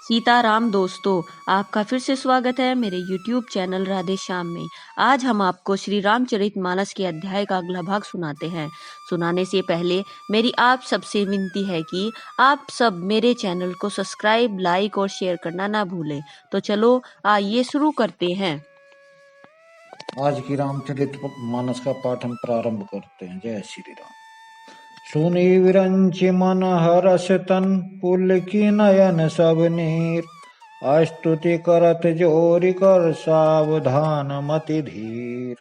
सीताराम दोस्तों, आपका फिर से स्वागत है मेरे YouTube चैनल राधे श्याम में। आज हम आपको श्री रामचरितमानस के अध्याय का अगला भाग सुनाते हैं। सुनाने से पहले मेरी आप सबसे विनती है कि आप सब मेरे चैनल को सब्सक्राइब, लाइक और शेयर करना ना भूलें। तो चलो आइए शुरू करते हैं। आज की रामचरित मानस का पाठ हम प्रारंभ करते हैं। जय श्री राम। सुनी विरंचि मन हरस तन, पुलकी नयन सब नीर। अस्तुति करत जोरि कर, सावधान मति धीर।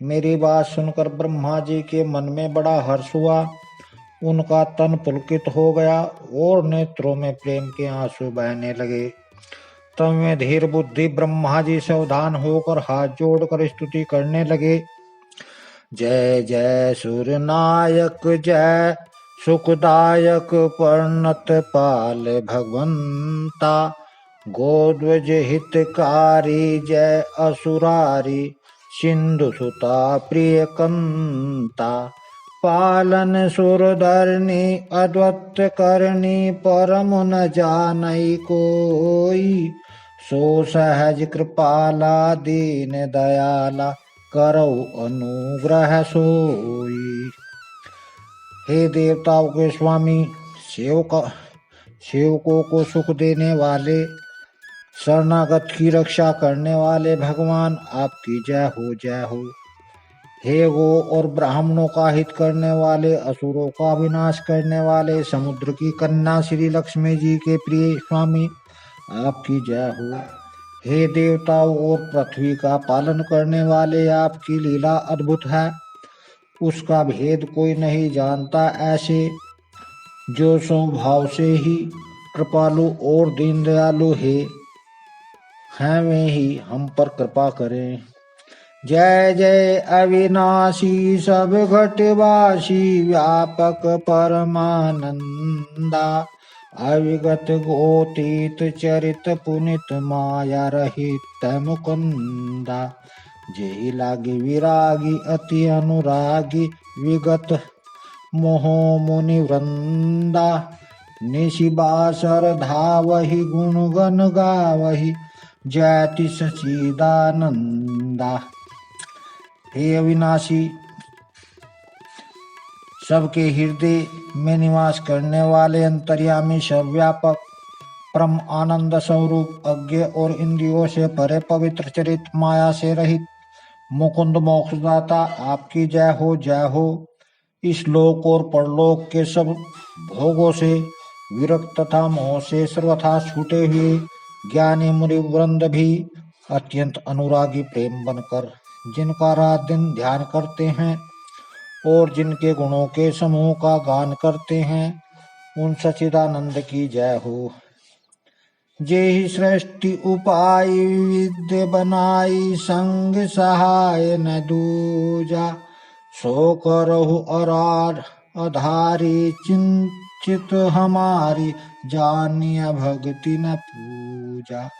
मेरी बात सुनकर ब्रह्मा जी के मन में बड़ा हर्ष हुआ। उनका तन पुलकित हो गया और नेत्रों में प्रेम के आंसू बहने लगे। तब में धीर बुद्धि ब्रह्मा जी सावधान होकर हाथ जोड़कर स्तुति करने लगे। जय जय सूर्यनायक, जय सुखदायक, पर्णत पाल भगवंता। गोध्वज हितकारी, जय असुरारी, सिंधु सुता प्रिय कंता। पालन सुरधरनी, अद्वत करनी, परम न जानई कोई। सो सहज कृपाला, दीन दयाला, करऊ अनुग्रह सोई। हे देवताओं के स्वामी, सेवकों को सुख देने वाले, शरणागत की रक्षा करने वाले भगवान, आपकी जय हो जय हो। हे गो और ब्राह्मणों का हित करने वाले, असुरों का विनाश करने वाले, समुद्र की कन्या श्री लक्ष्मी जी के प्रिय स्वामी, आपकी जय हो। हे देवताओं और पृथ्वी का पालन करने वाले, आपकी लीला अद्भुत है, उसका भेद कोई नहीं जानता। ऐसे जो स्वभाव से ही कृपालु और दीन दयालु हैं वे ही हम पर कृपा करें। जय जय अविनाशी, सब घटवासी, व्यापक परमानंदा। अविगत गोतीत, चरित पुनित, माया रहित मुकुंदा। जेहि लागी विरागी, अति अनुरागी, विगत मोह मुनि वृंदा। निशि बासर धावहि, गुण गण गावहि, जयति सचिदानंदा। हे अविनाशी, सबके हृदय में निवास करने वाले, अंतर्यामी, सर्वव्यापक, परम आनंद स्वरूप, अज्ञ और इंद्रियों से परे, पवित्र चरित, माया से रहित, मुकुंद मोक्षदाता, आपकी जय हो जय हो। इस लोक और परलोक के सब भोगों से विरक्त तथा मोह से सर्वथा छूटे हुए ज्ञानी मुनि वृंद भी अत्यंत अनुरागी प्रेम बनकर जिनका रात दिन ध्यान करते हैं और जिनके गुणों के समूह का गान करते हैं, उन सच्चिदानंद की जय हो। जेहि सृष्टि उपाय, विद्य बनाई, संग सहाय न दूजा। सो करहु अधारी, चिंतित हमारी, जानिय भक्ति न पूजा।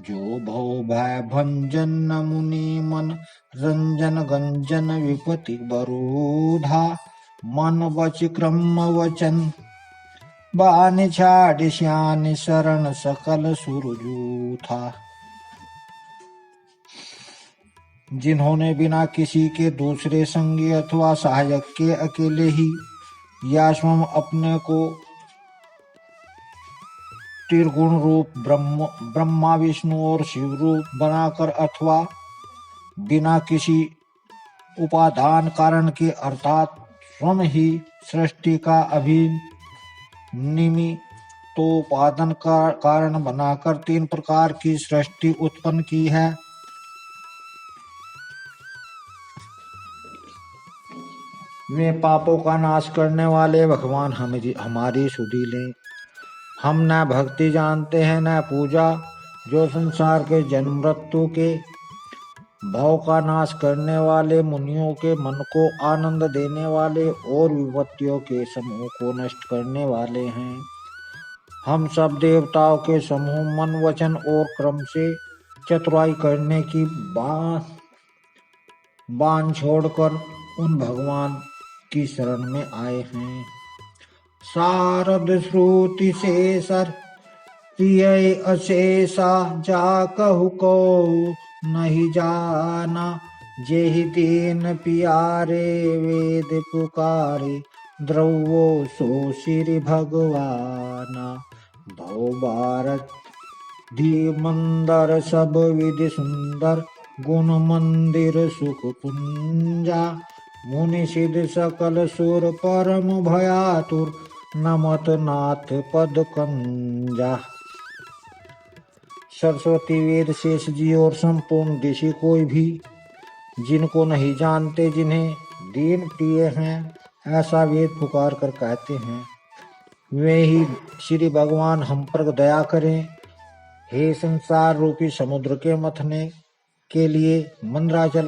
जो भव भय भंजन, मुनि मन रंजन, गंजन विपति बरूधा। मन वच क्रम वचन, बानि छाड़ श्यान, शरण सकल सुरजू था। जिन्होंने बिना किसी के दूसरे संगी अथवा सहायक के अकेले ही या स्वयं अपने को त्रिगुण रूप ब्रह्मा विष्णु और शिव रूप बनाकर, अथवा बिना किसी उपादान कारण के अर्थात स्वयं ही सृष्टि का निमित्तोपादान का कारण बनाकर तीन प्रकार की सृष्टि उत्पन्न की है। वे पापों का नाश करने वाले भगवान हमारी सुधि लें। हम न भक्ति जानते हैं न पूजा, जो संसार के जन्म मृत्यु के भाव का नाश करने वाले, मुनियों के मन को आनंद देने वाले और विपत्तियों के समूह को नष्ट करने वाले हैं। हम सब देवताओं के समूह मन वचन और क्रम से चतुराई करने की बाण छोड़कर उन भगवान की शरण में आए हैं। शारद श्रुति से प्रिय अशेषा जा कहु को नहीं जाना, जेहि दीन पियारे वेद पुकारे, द्रवो सो श्री भगवाना। भव भारत धी मंदर सब विधि सुंदर, गुण मंदिर सुख पुंजा, मुनि सिद्ध सकल सुर परम भयातुर, नमत नाथ पद कंजा। सरस्वती वेद शेष जी और संपूर्ण ऋषि कोई भी जिनको नहीं जानते, जिन्हें दीन प्रिय हैं, ऐसा वेद पुकार कर कहते हैं, वे ही श्री भगवान हम पर दया करें। हे संसार रूपी समुद्र के मथने के लिए मंदराचल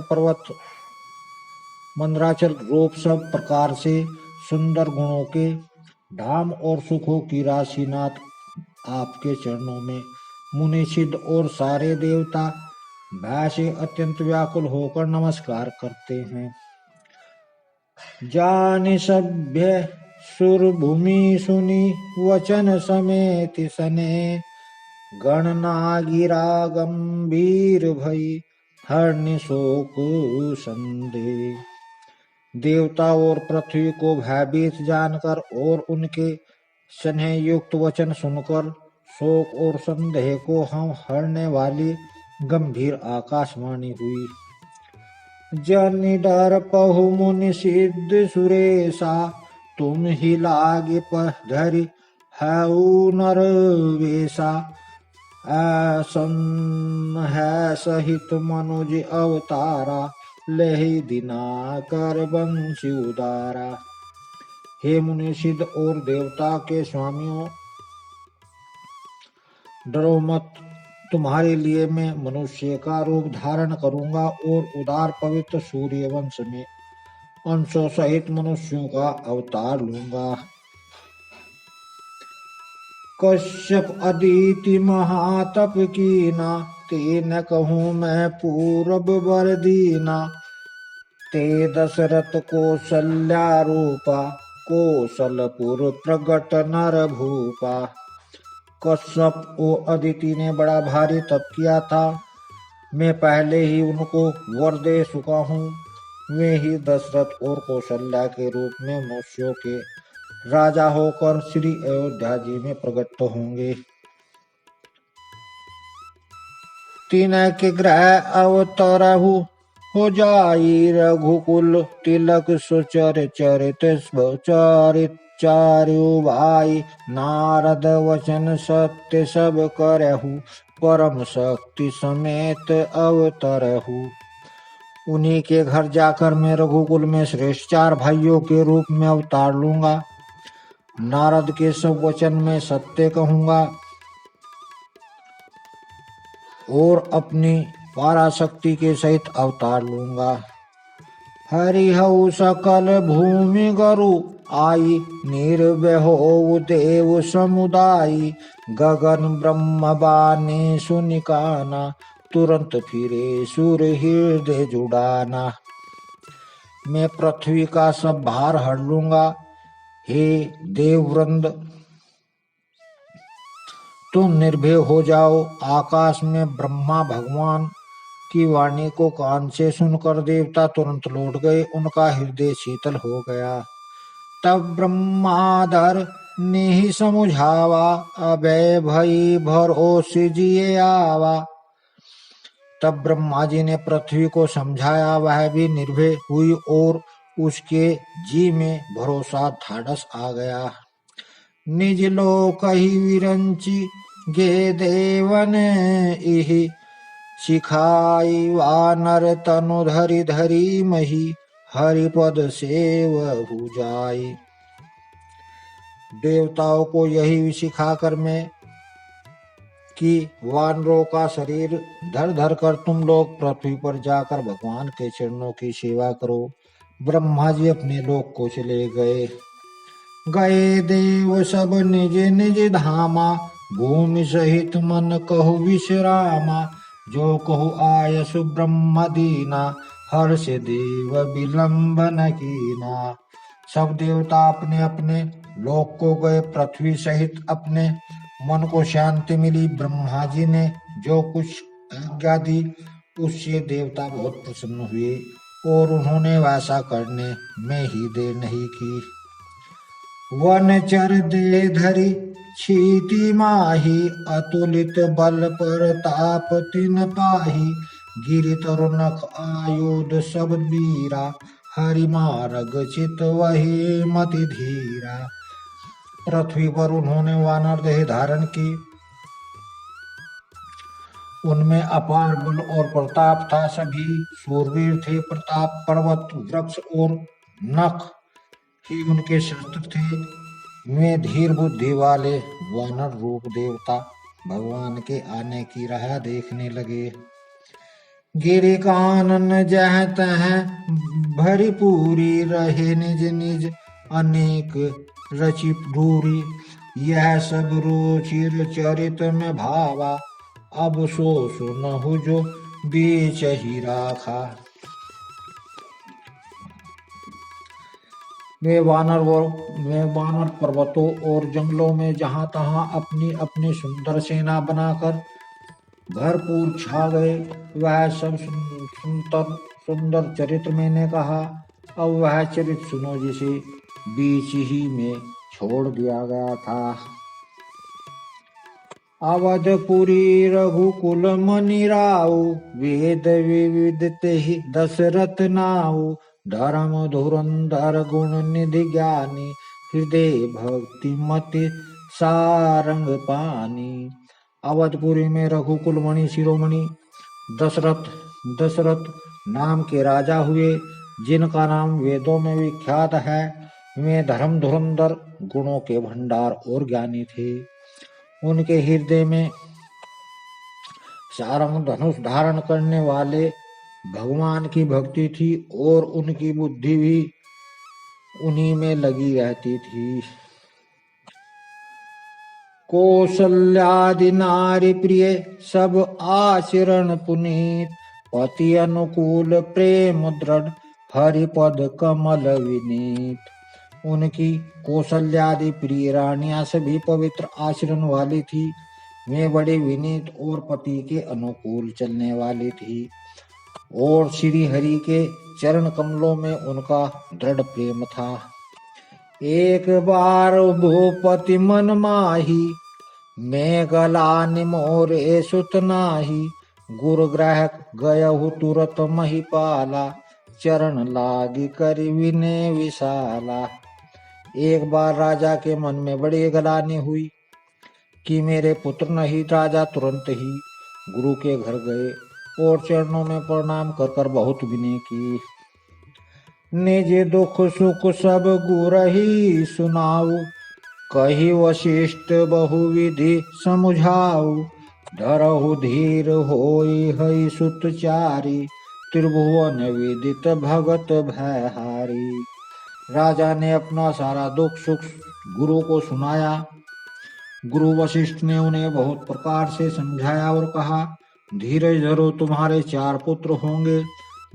रूप सब प्रकार से सुंदर गुणों के धाम और सुखों की राशि नाथ आपके चरणों में मुनि सिद्ध और सारे देवता भय से अत्यंत व्याकुल होकर नमस्कार करते हैं। जानि सभ्य सुर भूमि सुनी वचन समेत सने, गणनागिरा गंभीर भई हर्नि शोक संदेह। देवता और पृथ्वी को भयभीत जानकर और उनके स्नेह युक्त वचन सुनकर शोक और संदेह को हम हरने वाली गंभीर आकाशवाणी हुई। जनि डर पहु मुनि सिद्ध सुरेशा, तुम ही लागे पधरि हऊ नर वेशा। ऐसन है सहित मनुज अवतारा, लेहि दिनाकर बंशी उदारा। हे मुनि सिद्ध और देवता के स्वामियों, डरो मत, तुम्हारे लिए मैं मनुष्य का रूप धारण करूंगा और उदार पवित्र सूर्य वंश में अंशों सहित मनुष्यों का अवतार लूंगा। कश्यप अदिति महातप कीना, तेन कहूँ मैं पूरब बर दीना। ते दशरथ कौशल्या रूपा, कौशलपुर प्रगट नर भूपा। कश्यप और अदिति ने बड़ा भारी तप किया था, मैं पहले ही उनको वर दे चुका हूँ। वे ही दशरथ और कौशल्या के रूप में मनुष्यों के राजा होकर श्री अयोध्या जी में प्रकट होंगे। तीन के ग्रह अवतरहु, हो जाई रघुकुल तिलक सुचर चरित चरित चारु भाई। नारद वचन सत्य सब करहु, परम शक्ति समेत अवतरहु। उन्हीं के घर जाकर मैं रघुकुल में श्रेष्ठ 4 भाइयों के रूप में अवतार लूंगा। नारद के सब वचन में सत्य कहूंगा और अपनी पराशक्ति के सहित अवतार लूंगा। हरिहउ सकल भूमि गरु आई, निर्भय हो देव समुदायी। गगन ब्रह्म बानी सुनिकाना, तुरंत फिरे सुर हृदय जुड़ाना। मैं पृथ्वी का सब भार हर लूंगा। हे देववृंद, तुम निर्भय हो जाओ। आकाश में ब्रह्मा भगवान की वाणी को कान से सुनकर देवता तुरंत लौट गए, उनका हृदय शीतल हो गया। तब ब्रह्मादर ने समुझावा, अभय भई भरोस जिए आवा। तब ब्रह्मा जी ने पृथ्वी को समझाया, वह भी निर्भय हुई और उसके जी में भरोसा ढाढ़स आ गया। निज लोक ही विरंची गे देवन इहि, सिखाई वानर तनु धरि धरि मही। हरिपद सेवहु जाई। देवताओं को यही सिखाकर मैं कि वानरों का शरीर धर धर कर तुम लोग पृथ्वी पर जाकर भगवान के चरणों की सेवा करो। ब्रह्मा जी अपने लोक को चले गए। गए देव सब निज निज धामा, भूमि सहित मन कहु विश्रामा। जो कहु आयसु ब्रह्म दीना, हर्ष देव विलंबन कीना। सब देवता अपने अपने लोक को गए, पृथ्वी सहित अपने मन को शांति मिली। ब्रह्मा जी ने जो कुछ आज्ञा दी उससे देवता बहुत प्रसन्न हुए और उन्होंने वैसा करने में ही देर नहीं की। वन चर दे धरी क्षिति माही, अतुलित बल प्रताप तिन पाही। गिरि तरुनख आयुध सब वीरा, हरि मार्ग चित वही मति धीरा। पृथ्वी पर उन्होंने वानर देह धारण की। उनमें अपार बल और प्रताप था। सभी शूरवीर थे। प्रताप पर्वत, वृक्ष और नख ही उनके शस्त्र थे। वे धीर बुद्धि वाले वानर रूप देवता भगवान के आने की राह देखने लगे। गिरि कानन जह तह भरी पूरी, रहे निज निज अनेक रचि दूरी। यह सब रुचिर चरित में भावा, अब सो सुनहु जो बीच ही राखा। वे वानर पर्वतों और जंगलों में जहां तहां अपनी अपनी सुंदर सेना बनाकर भरपूर छा गए। वह सब सुंदर चरित्र मैंने कहा। अब वह चरित्र सुनो जिसे बीच ही में छोड़ दिया गया था। अवधपुरी रघुकुल मनि राउ, वेद विविध तेहि दशरथ नाउ। धर्म धुरंधर गुण निधि ज्ञानी, हृदय भक्ति मति सारंग पानी। अवधपुरी में रघुकुल मणि शिरोमणि दशरथ नाम के राजा हुए, जिनका नाम वेदों में विख्यात है। वे धर्म धुरंधर, गुणों के भंडार और ज्ञानी थे। उनके हृदय में सारंग धनुष धारण करने वाले भगवान की भक्ति थी और उनकी बुद्धि भी उन्हीं में लगी रहती थी। कौशल्यादि नारी प्रिय सब आचरण पुनीत, पति अनुकूल प्रेम दृढ़ हरिपद कमल विनीत। उनकी कौशल्यादि प्रिय रानियां सभी पवित्र आचरण वाली थी। वे बड़े विनीत और पति के अनुकूल चलने वाली थी और श्री हरि के चरण कमलों में उनका दृढ़ प्रेम था। एक बार भूपति मन माही, मैं गला निमोरे सुत नाही। गुरु ग्रह गयहु तुरत महिपाला, चरण लागी करि विनय विशाला। एक बार राजा के मन में बड़ी गलानी हुई कि मेरे पुत्र नहीं। राजा तुरंत ही गुरु के घर गए और चरणों में प्रणाम कर कर बहुत विनय की। निज दुख सुख सब गुरहि सुनाऊ, कही वशिष्ठ बहुविधि समुझाऊ। धरहु धीर होई हई सुत चारी, त्रिभुवन विदित भगत भयहारी। राजा ने अपना सारा दुख सुख गुरु को सुनाया। गुरु वशिष्ठ ने उन्हें बहुत प्रकार से समझाया और कहा, धीरज धरो, तुम्हारे 4 पुत्र होंगे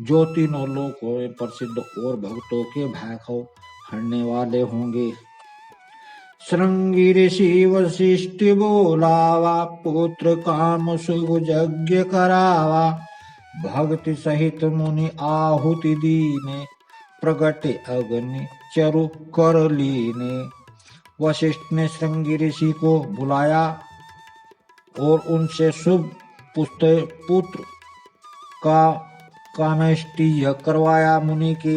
जो तीनों लोकों में प्रसिद्ध और भक्तों के भय को हरने वाले होंगे। श्रृंगी ऋषि वशिष्ठ बोलावा, पुत्र काम शुभ यज्ञ करावा। भक्ति सहित मुनि आहुति दीने, प्रगटे अग्नि चरु कर लीने। वशिष्ठ ने श्रृंगी ऋषि को बुलाया और उनसे शुभ पुत्र का कामेष्टि यज्ञ करवाया। मुनि के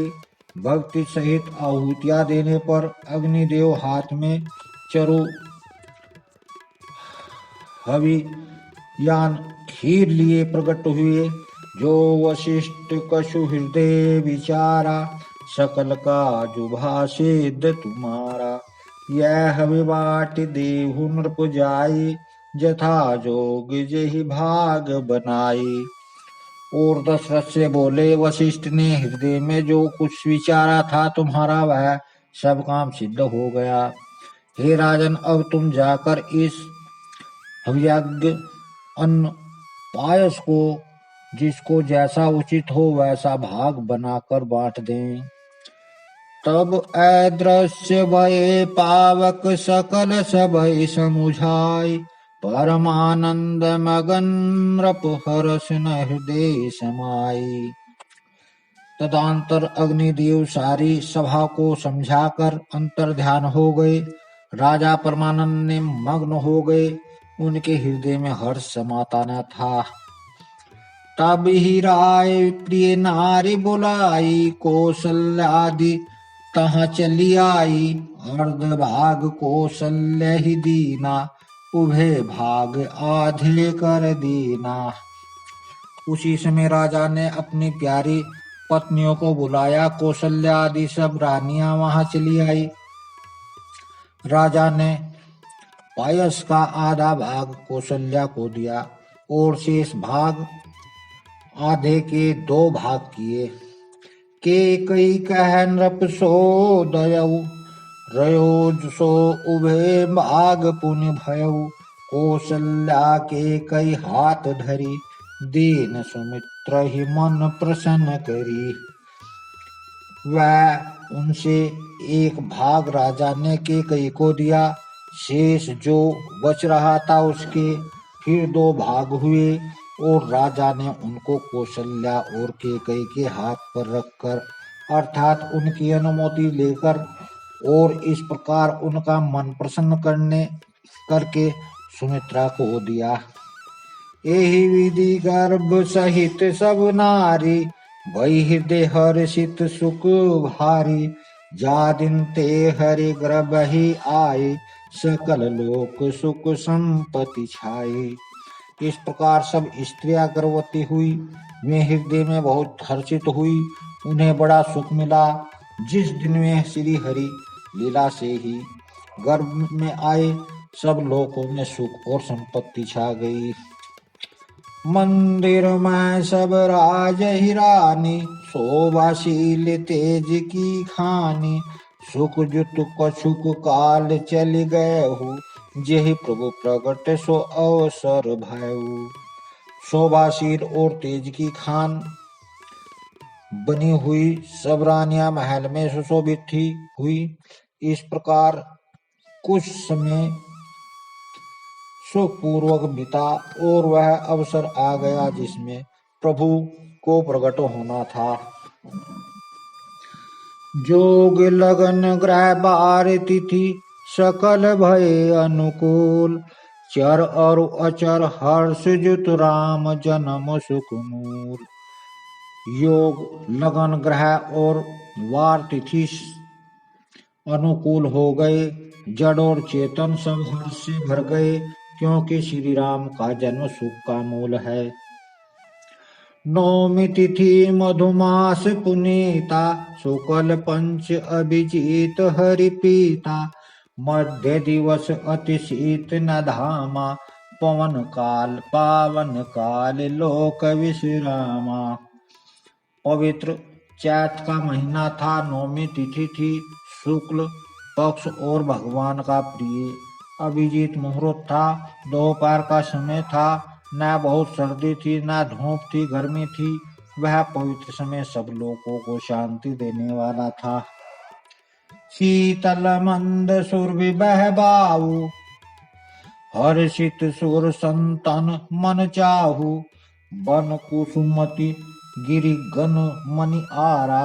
भक्ति सहित आहुतियां देने पर अग्निदेव हाथ में चरु हवि यान खीर लिए प्रकट हुए। जो वशिष्ठ कछु हृदय विचारा, सकल काजु भाषेद तुम्हारा। यह हवि बाट देहु नृप जाई, जथा जोग जहि भाग बनाई। और दशरथ से बोले, वशिष्ठ ने हृदय में जो कुछ विचारा था तुम्हारा वह सब काम सिद्ध हो गया। हे राजन, अब तुम जाकर इस हव्यज्ञ अन्न पायस को जिसको जैसा उचित हो वैसा भाग बनाकर बांट दें। तब अदृश्य भये पावक सकल सबई समुझाई परमानंद मगन नृप हरष न हृदय समाई। तदंतर अग्निदेव सारी सभा को समझाकर अंतर ध्यान हो गए। राजा परमानंद ने मग्न हो गए, उनके हृदय में हर्ष समाता न था। तब ही राय प्रिय नारी बुलाई कौशल्यादि तहाँ चली आई। अर्ध भाग कौशल्य ही दीना उभय भाग आधे कर दीना। उसी समय राजा ने अपनी प्यारी पत्नियों को बुलाया। कौशल्या आदि सब रानियां वहां चली आई। राजा ने पायस का आधा भाग कौशल्या को दिया और शेष भाग आधे के 2 भाग किए। के कई कह नृप सो दयऊ रयोज सो उभे भाग पुनि भयऊ। कौशल्या के कई हाथ धरी दीन सुमित्र ही मन प्रसन्न करी। वह उनसे एक भाग राजा ने केकई को दिया। शेष जो बच रहा था उसके फिर 2 भाग हुए और राजा ने उनको कौशल्या और केकई के हाथ पर रखकर अर्थात उनकी अनुमति लेकर और इस प्रकार उनका मन प्रसन्न करके सुमित्रा को दिया। यही विधि गर्भ सहित सब नारी भई हृदय हर्षित सुख भारी। जा दिन ते हरि गर्भ ही आए सकल लोक सुख संपत्ति छाए। इस प्रकार सब स्त्रियां गर्भवती हुई। वे हृदय में बहुत हर्षित हुई, उन्हें बड़ा सुख मिला। जिस दिन वे श्री हरि लीला से ही गर्भ में आए सब लोगों में सुख और संपत्ति छा गई। मंदिर में सब राज ही रानी शोभाशील तेज की खानी। सुख जुत कछुक काल चल गए हो जेहि प्रभु प्रगट सो अवसर भयऊ। शोभाशील और तेज की खान बनी हुई सब रानियां महल में सुशोभित थी हुई। इस प्रकार कुछ समय सुखपूर्वक बीता और वह अवसर आ गया जिसमें प्रभु को प्रकट होना था। जोग लगन ग्रह बार तिथि सकल भय अनुकूल। चर और अचर हर्ष जुत राम जन्म सुख मूल। योग लगन ग्रह और वार तिथि अनुकूल हो गए। जड़ और चेतन सब हर्ष से भर गए क्योंकि श्री राम का जन्म सुख का मूल है। नौमी तिथि मधुमास पुनीता शुक्ल पंच अभिजीत हरि पीता। मध्य दिवस अति शीत न धामा पवन काल पावन काल लोक विश्रामा। पवित्र चैत का महीना था। नौमी तिथि थी। शुक्ल पक्ष और भगवान का प्रिय अभिजीत मुहूर्त था। दोपहर का समय था। न बहुत सर्दी थी न धूप थी गर्मी थी। वह पवित्र समय सब लोगों को शांति देने वाला था। शीतल मंद सुर विबह बाहु हर्षित सुर संतन मन चाहु। बन कुसुमति गिरि गन मनि आरा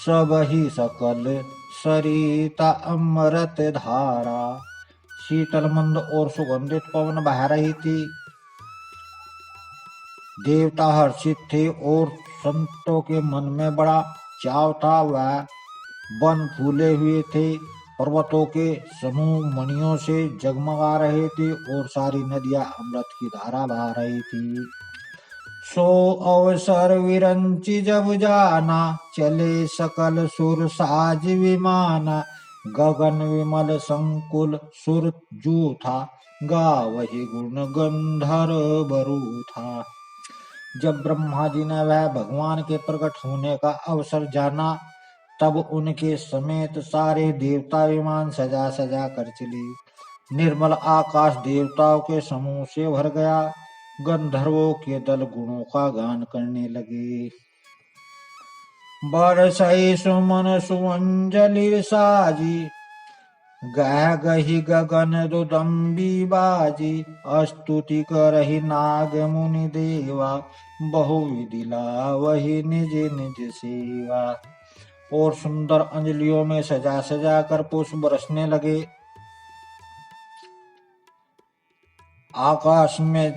सब ही सकल सरिता अमृत धारा। शीतल मंद और सुगंधित पवन बह रही थी। देवता हर्षित थे और संतों के मन में बड़ा चाव था। वह वन फूले हुए थे। पर्वतों के समूह मणियों से जगमगा रहे थे और सारी नदियां अमृत की धारा बहा रही थी। सो अवसर विरंचि जब जाना चले सकल सुर साज विमाना। गगन विमल संकुल सुर जू था गावहि गुण गंधर बरु था। जब ब्रह्मा जी ने वह भगवान के प्रकट होने का अवसर जाना तब उनके समेत सारे देवता विमान सजा सजा कर चले। निर्मल आकाश देवताओं के समूह से भर गया। गंधर्वों के दल गुणों का गान करने लगे। बरसई सुमन सुअंजलि साजी, गह गही गगन रुदम्बी बाजी, स्तुति करहि नाग मुनि देवा, बहुविधि लावहि निज निज सेवा। और सुंदर अंजलियों में सजा सजा कर पुष्प बरसने लगे। आकाश में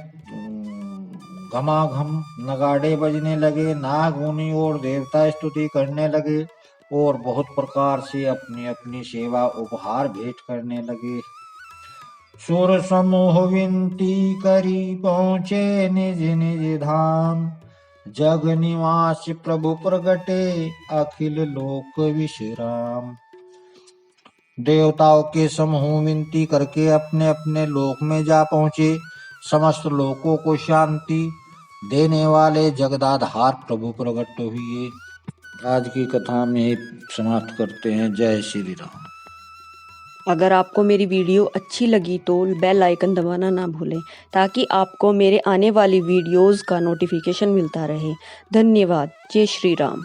घमाघम नगाड़े बजने लगे। नाग मुनि और देवता स्तुति करने लगे और बहुत प्रकार से अपनी अपनी सेवा उपहार भेंट करने लगे। सुर समूह विनती करी पहुँचे निज निज धाम, जग निवास प्रभु प्रगटे अखिल लोक विश्राम। देवताओं के समूह विनती करके अपने अपने लोक में जा पहुँचे। समस्त लोकों को शांति देने वाले जगदाधार प्रभु प्रकट हुए। आज की कथा में समाप्त करते हैं। जय श्री राम। अगर आपको मेरी वीडियो अच्छी लगी तो बेल आइकन दबाना ना भूलें ताकि आपको मेरे आने वाली वीडियोस का नोटिफिकेशन मिलता रहे। धन्यवाद। जय श्री राम।